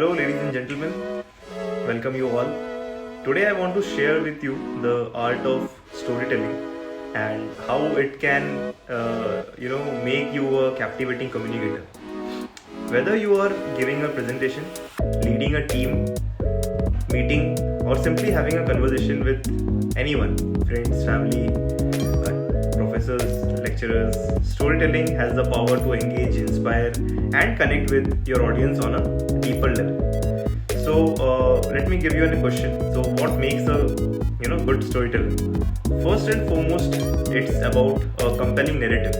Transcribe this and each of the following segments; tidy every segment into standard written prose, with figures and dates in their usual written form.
Hello, ladies and gentlemen. Welcome you all. Today, I want to share with you the art of storytelling and how it can, make you a captivating communicator. Whether you are giving a presentation, leading a team, meeting, or simply having a conversation with anyone, friends, family, professors, lecturers, storytelling has the power to engage, inspire, and connect with your audience on a deeper level. So let me give you a question. So what makes a good storyteller? First and foremost, it's about a compelling narrative.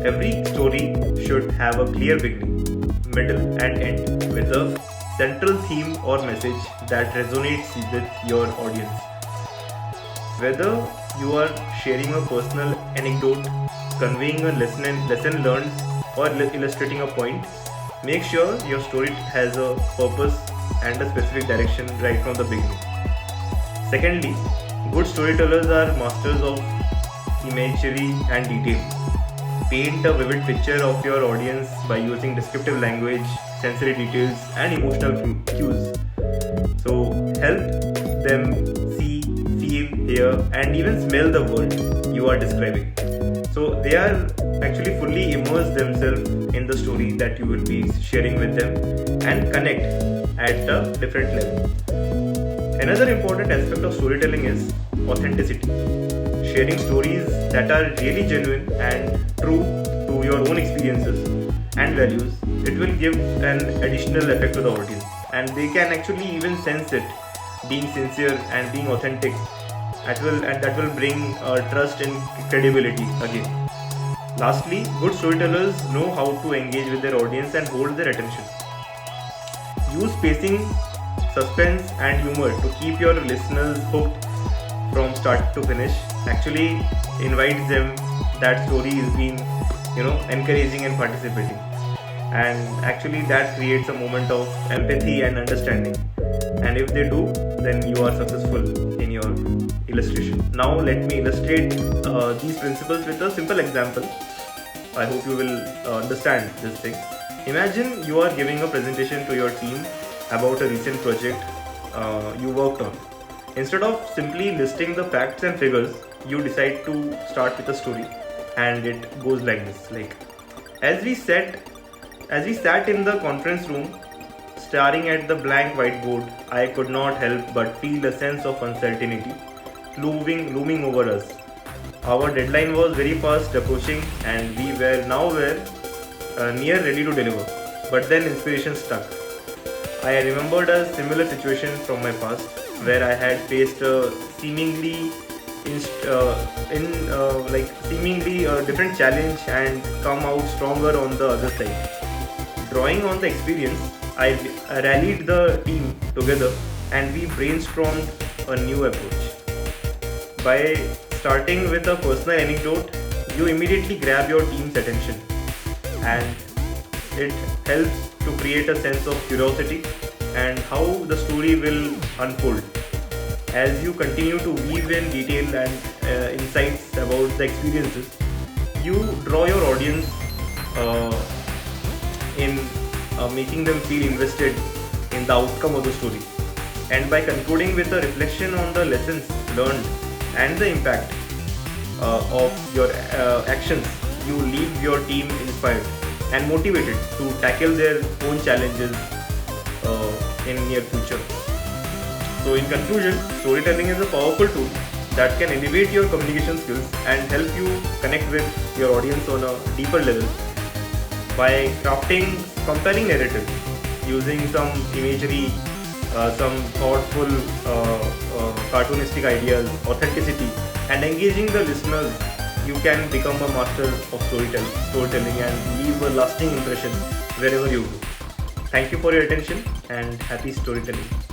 Every story should have a clear beginning, middle, and end with a central theme or message that resonates with your audience. Whether you are sharing a personal anecdote, conveying a lesson learned, or illustrating a point, make sure your story has a purpose and a specific direction right from the beginning. Secondly, good storytellers are masters of imagery and detail. Paint a vivid picture of your audience by using descriptive language, sensory details, and emotional cues. So, help them see, feel, hear, and even smell the world you are describing. So, they are actually fully immerse themselves in the story that you will be sharing with them and connect at a different level. Another important aspect of storytelling is authenticity. Sharing stories that are really genuine and true to your own experiences and values, it will give an additional effect to the audience, and they can actually even sense it being sincere and being authentic. That will bring trust and credibility again. Lastly, good storytellers know how to engage with their audience and hold their attention. Use pacing, suspense, and humor to keep your listeners hooked from start to finish. Actually, invites them that story is being, encouraging and participating. And actually, that creates a moment of empathy and understanding. And if they do, then you are successful in your illustration. Now, let me illustrate these principles with a simple example. I hope you will understand this thing. Imagine you are giving a presentation to your team about a recent project you worked on. Instead of simply listing the facts and figures, you decide to start with a story, and it goes like this: like, as we sat in the conference room, staring at the blank whiteboard, I could not help but feel a sense of uncertainty looming over us. Our deadline was very fast approaching, and we were near ready to deliver. But then inspiration struck. I remembered a similar situation from my past, where I had faced a seemingly different challenge and come out stronger on the other side. Drawing on the experience, I rallied the team together and we brainstormed a new approach. By starting with a personal anecdote, you immediately grab your team's attention, and it helps to create a sense of curiosity and how the story will unfold. As you continue to weave in detail and insights about the experiences, you draw your audience in making them feel invested in the outcome of the story. And by concluding with a reflection on the lessons learned and the impact of your actions, you leave your team inspired and motivated to tackle their own challenges in near future. So in conclusion, storytelling is a powerful tool that can elevate your communication skills and help you connect with your audience on a deeper level. By crafting compelling narrative, using some imagery, some thoughtful cartoonistic ideas, authenticity, and engaging the listeners, you can become a master of storytelling and leave a lasting impression wherever you go. Thank you for your attention and happy storytelling.